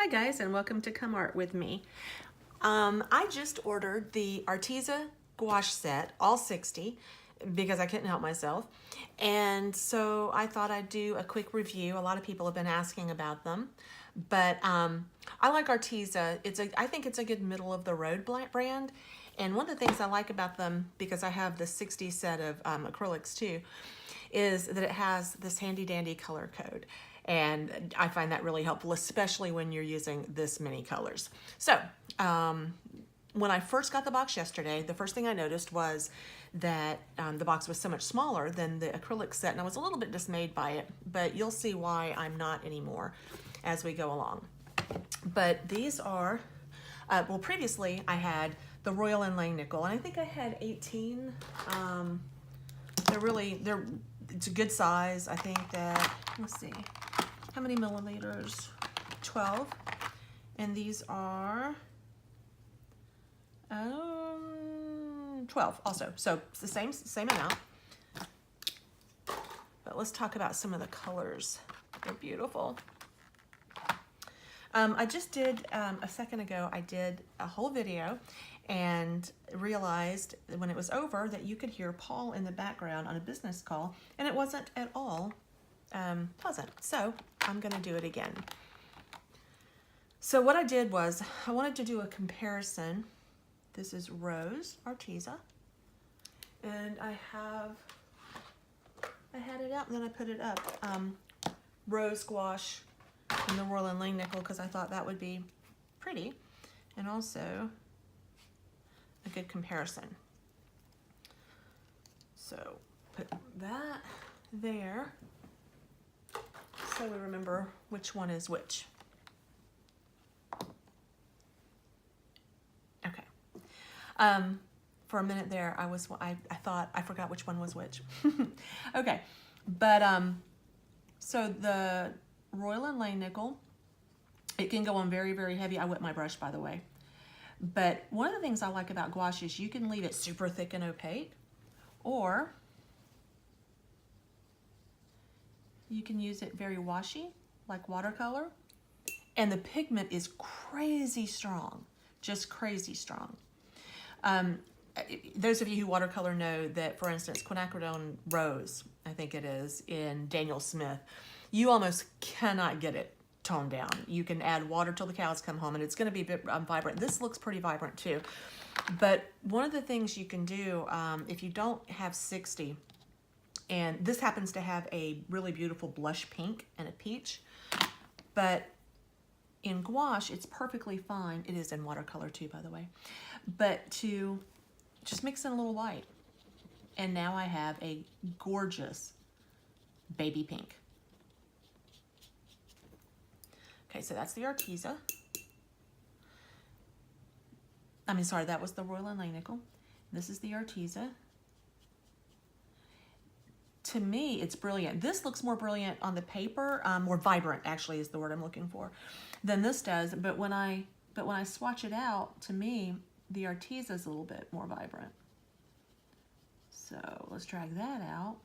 Hi guys, and welcome to Come Art with me. I just ordered the Arteza Gouache Set, all 60, because I couldn't help myself. And so I thought I'd do a quick review. A lot of people have been asking about them, but I like Arteza. I think it's a good middle of the road brand. And one of the things I like about them, because I have the 60 set of acrylics too, is that it has this handy dandy color code. And I find that really helpful, especially when you're using this many colors. So when I first got the box yesterday, the first thing I noticed was that the box was so much smaller than the acrylic set, and I was a little bit dismayed by it, but you'll see why I'm not anymore as we go along. But these are, well, previously I had the Royal Langnickel, and I think I had 18. It's a good size. I think that, let's see, how many milliliters? 12. And these are 12 also. So it's the same amount. But let's talk about some of the colors. They're beautiful. I just did, a second ago, I did a whole video and realized when it was over that you could hear Paul in the background on a business call, and it wasn't at all pleasant. So I'm gonna do it again. So what I did was I wanted to do a comparison. This is Rose Arteza, and I had it out and then I put it up. Rose gouache and the Royal Langnickel, because I thought that would be pretty and also a good comparison. So put that there so we remember which one is which. Okay. For a minute there, I thought I forgot which one was which. Okay, but so the Royal Langnickel, it can go on very, very heavy. I wet my brush, by the way. But one of the things I like about gouache is you can leave it super thick and opaque, or you can use it very washy, like watercolor, and the pigment is crazy strong, just crazy strong. Those of you who watercolor know that, for instance, quinacridone rose, I think it is, in Daniel Smith, you almost cannot get it toned down. You can add water till the cows come home and it's going to be a bit vibrant. This looks pretty vibrant too. But one of the things you can do, if you don't have 60, and this happens to have a really beautiful blush pink and a peach, but in gouache, it's perfectly fine. It is in watercolor too, by the way. But to just mix in a little white. And now I have a gorgeous baby pink. Okay, so that's the Arteza. I mean, sorry, that was the Royal Langnickel. This is the Arteza. To me, it's brilliant. This looks more brilliant on the paper, more vibrant actually is the word I'm looking for, than this does. But when I swatch it out, to me, the Arteza is a little bit more vibrant. So let's drag that out.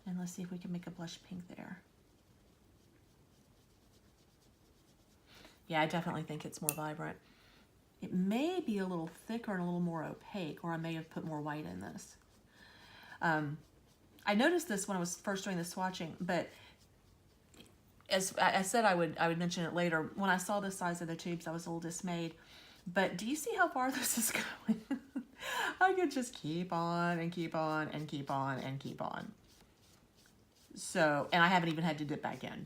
And let's see if we can make a blush pink there. Yeah, I definitely think it's more vibrant. It may be a little thicker and a little more opaque, or I may have put more white in this. I noticed this when I was first doing the swatching, but as I said, I would mention it later. When I saw the size of the tubes, I was a little dismayed. But do you see how far this is going? I could just keep on and keep on and keep on and keep on. So, and I haven't even had to dip back in.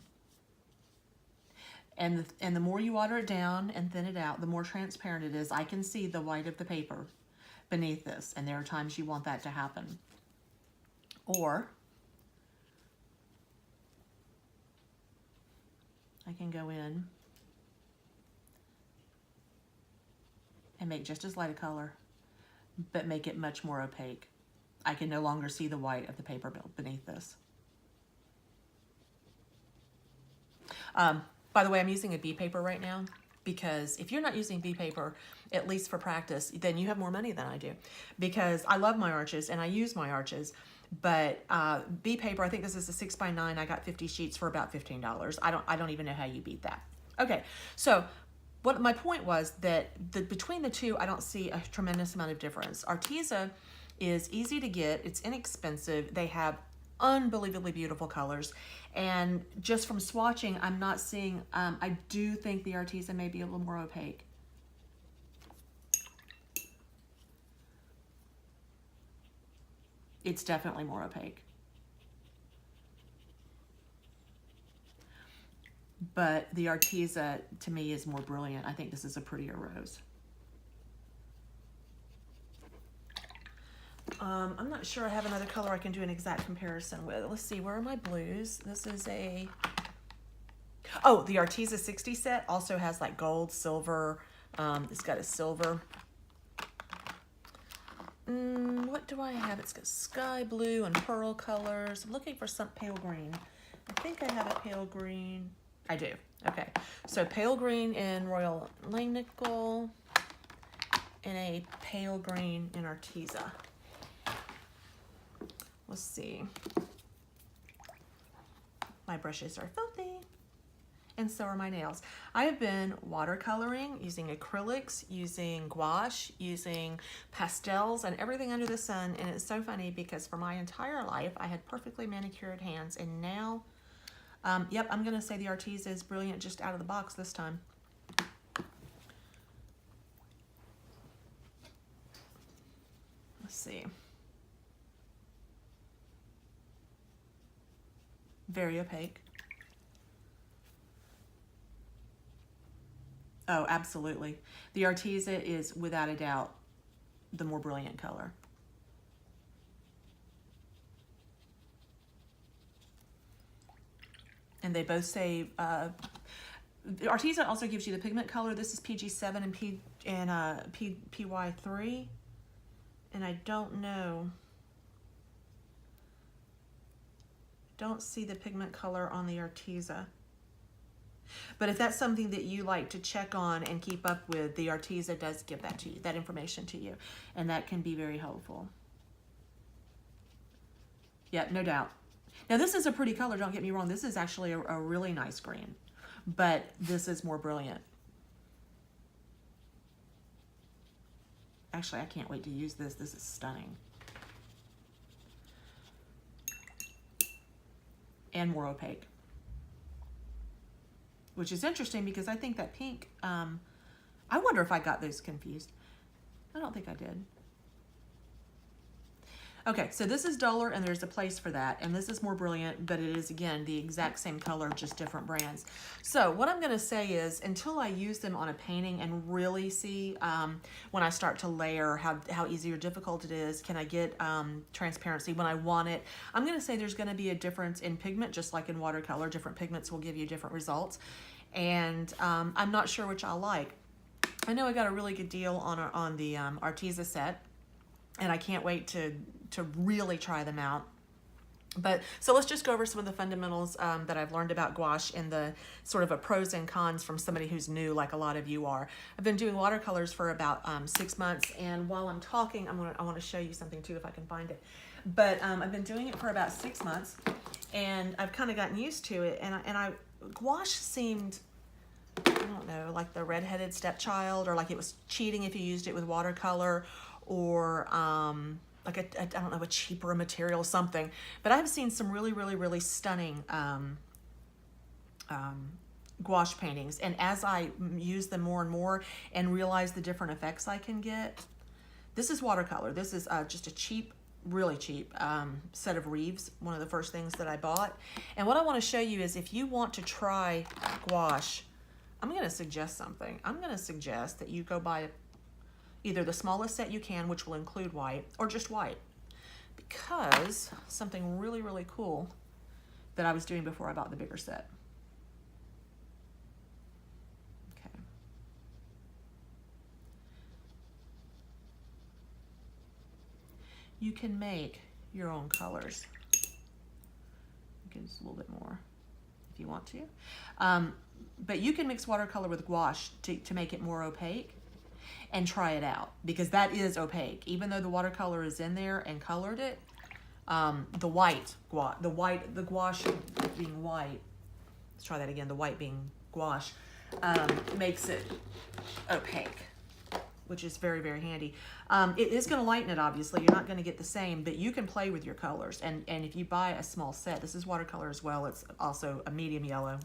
And the more you water it down and thin it out, the more transparent it is. I can see the white of the paper beneath this, and there are times you want that to happen. Or I can go in and make just as light a color, but make it much more opaque. I can no longer see the white of the paper beneath this. By the way, I'm using a B paper right now, because if you're not using B paper, at least for practice, then you have more money than I do, because I love my arches and I use my arches, But B paper, I think this is a 6x9. I got 50 sheets for about $15. I don't even know how you beat that. Okay, so what my point was that between the two, I don't see a tremendous amount of difference. Arteza is easy to get. It's inexpensive. They have unbelievably beautiful colors. And just from swatching, I'm not seeing, I do think the Arteza may be a little more opaque. It's definitely more opaque. But the Arteza, to me, is more brilliant. I think this is a prettier rose. I'm not sure I have another color I can do an exact comparison with. Let's see, where are my blues? This is a... Oh, the Arteza 60 set also has like gold, silver. It's got a silver. What do I have? It's got sky blue and pearl colors. I'm looking for some pale green. I think I have a pale green. I do. Okay. So pale green in Royal Langnickel and a pale green in Arteza. Let's see. My brushes are filthy. And so are my nails. I have been watercoloring, using acrylics, using gouache, using pastels, and everything under the sun. And it's so funny because for my entire life, I had perfectly manicured hands. And now, yep, I'm going to say the Arteza is brilliant just out of the box this time. Let's see. Very opaque. Oh, absolutely. The Arteza is, without a doubt, the more brilliant color. And they both say, the Arteza also gives you the pigment color. This is PG7 and PY3. And I don't know. Don't see the pigment color on the Arteza. But if that's something that you like to check on and keep up with, the Arteza does give that to you, that information to you. And that can be very helpful. Yeah, no doubt. Now this is a pretty color, don't get me wrong. This is actually a really nice green. But this is more brilliant. Actually, I can't wait to use this. This is stunning. And more opaque. Which is interesting because I think that pink, I wonder if I got those confused. I don't think I did. Okay, so this is duller and there's a place for that. And this is more brilliant, but it is, again, the exact same color, just different brands. So what I'm gonna say is, until I use them on a painting and really see when I start to layer how easy or difficult it is, can I get transparency when I want it, I'm gonna say there's gonna be a difference in pigment, just like in watercolor. Different pigments will give you different results. And I'm not sure which I'll like. I know I got a really good deal on the Arteza set, and I can't wait to really try them out. But so let's just go over some of the fundamentals that I've learned about gouache and the sort of a pros and cons from somebody who's new, like a lot of you are. I've been doing watercolors for about 6 months, and while I'm talking, I want to show you something too if I can find it. But I've been doing it for about 6 months, and I've kind of gotten used to it. And gouache seemed, I don't know, like the redheaded stepchild, or like it was cheating if you used it with watercolor, or like I don't know, a cheaper material, something. But I've seen some really stunning gouache paintings, and as I use them more and more and realize the different effects I can get, this is watercolor. This is just a cheap, really cheap set of Reeves, one of the first things that I bought. And what I want to show you is, if you want to try gouache, I'm going to suggest something. I'm going to suggest that you go buy either the smallest set you can, which will include white, or just white. Because something really cool that I was doing before I bought the bigger set. Okay. You can make your own colors. Get just a little bit more if you want to. But you can mix watercolor with gouache to make it more opaque, and try it out, because that is opaque. Even though the watercolor is in there and colored it, the white gouache, the gouache being white, let's try that again, the white being gouache, makes it opaque, which is very, very handy. It is going to lighten it, obviously. You're not going to get the same, but you can play with your colors. And if you buy a small set, this is watercolor as well. It's also a medium yellow,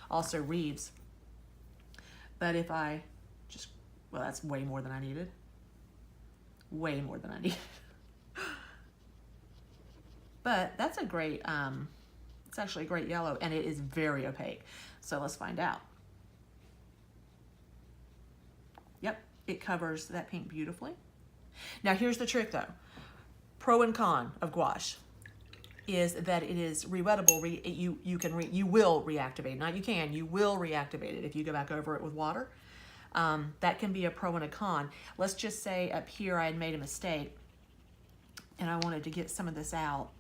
also Reeves. But if I just, well, that's way more than I needed. Way more than I needed. But that's a great, it's actually a great yellow, and it is very opaque. So let's find out. Yep, it covers that pink beautifully. Now here's the trick though. Pro and con of gouache is that it is rewettable. You will reactivate. Not you can, you will reactivate it if you go back over it with water. That can be a pro and a con. Let's just say up here I had made a mistake and I wanted to get some of this out.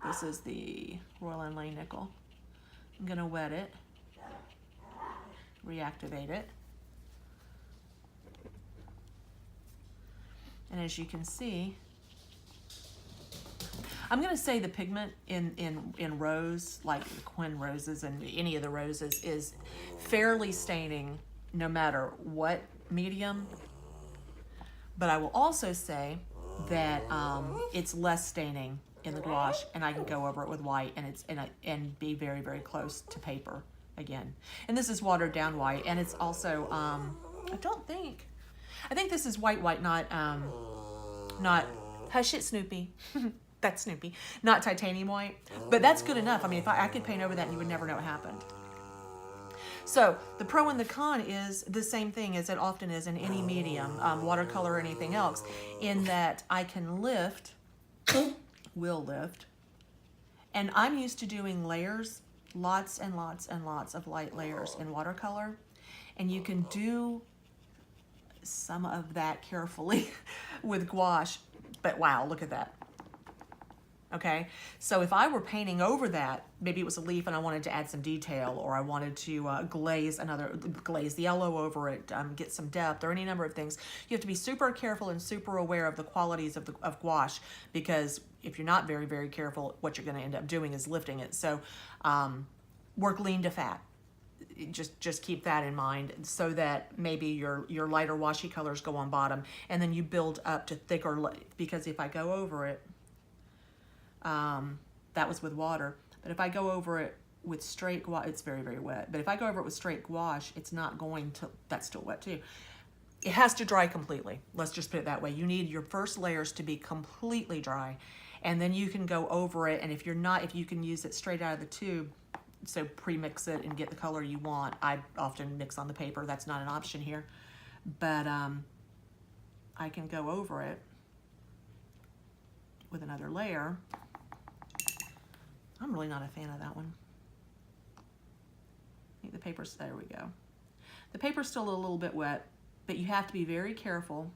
This is the Royal Langnickel. I'm gonna wet it, reactivate it. And as you can see, I'm gonna say the pigment in rose, like the Quinn roses and any of the roses, is fairly staining no matter what medium. But I will also say that it's less staining in the gouache, and I can go over it with white, and it's and be very, very close to paper again. And this is watered down white, and it's also I think this is white, not hush it, Snoopy. That's Snoopy, not titanium white, but that's good enough. I mean, if I could paint over that, and you would never know what happened. So the pro and the con is the same thing as it often is in any medium, watercolor or anything else, in that I can lift, will lift, and I'm used to doing layers, lots and lots and lots of light layers in watercolor, and you can do some of that carefully with gouache, but wow, look at that. Okay, so if I were painting over that, maybe it was a leaf and I wanted to add some detail, or I wanted to glaze the yellow over it, get some depth, or any number of things, you have to be super careful and super aware of the qualities of gouache, because if you're not very, very careful, what you're going to end up doing is lifting it. So work lean to fat. Just keep that in mind, so that maybe your lighter washy colors go on bottom, and then you build up to thicker, because if I go over it, that was with water, but if I go over it with straight gouache, it's very, very wet. But if I go over it with straight gouache, it's not going to, that's still wet too. It has to dry completely. Let's just put it that way. You need your first layers to be completely dry, and then you can go over it. And if you can use it straight out of the tube, so pre-mix it and get the color you want. I often mix on the paper. That's not an option here, but I can go over it with another layer. I'm really not a fan of that one. I think the paper's, there we go. The paper's still a little bit wet, but you have to be very careful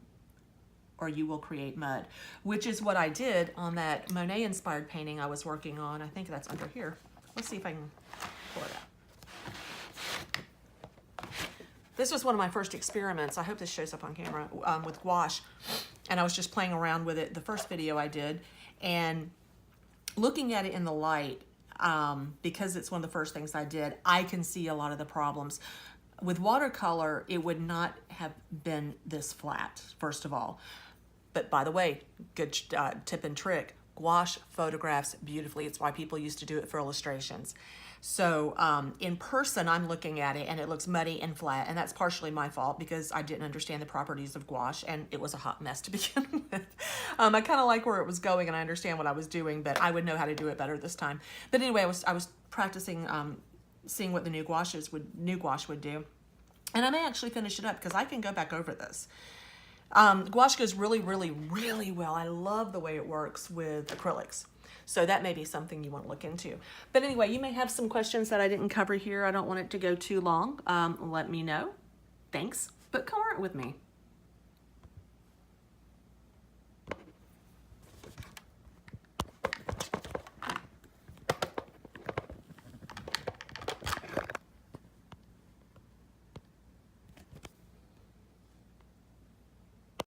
or you will create mud, which is what I did on that Monet-inspired painting I was working on. I think that's under here. Let's see if I can pull it out. This was one of my first experiments. I hope this shows up on camera, with gouache. And I was just playing around with it, the first video I did, and looking at it in the light, because it's one of the first things I did, I can see a lot of the problems. With watercolor, it would not have been this flat, first of all. But by the way, good tip and trick, gouache photographs beautifully. It's why people used to do it for illustrations. So in person, I'm looking at it and it looks muddy and flat, and that's partially my fault because I didn't understand the properties of gouache, and it was a hot mess to begin with. I kind of like where it was going, and I understand what I was doing, but I would know how to do it better this time. But anyway, I was practicing, seeing what the new gouache would do, and I may actually finish it up because I can go back over this. Gouache goes really, really, really well. I love the way it works with acrylics. So that may be something you want to look into. But anyway, you may have some questions that I didn't cover here. I don't want it to go too long. Let me know. Thanks, but come art with me.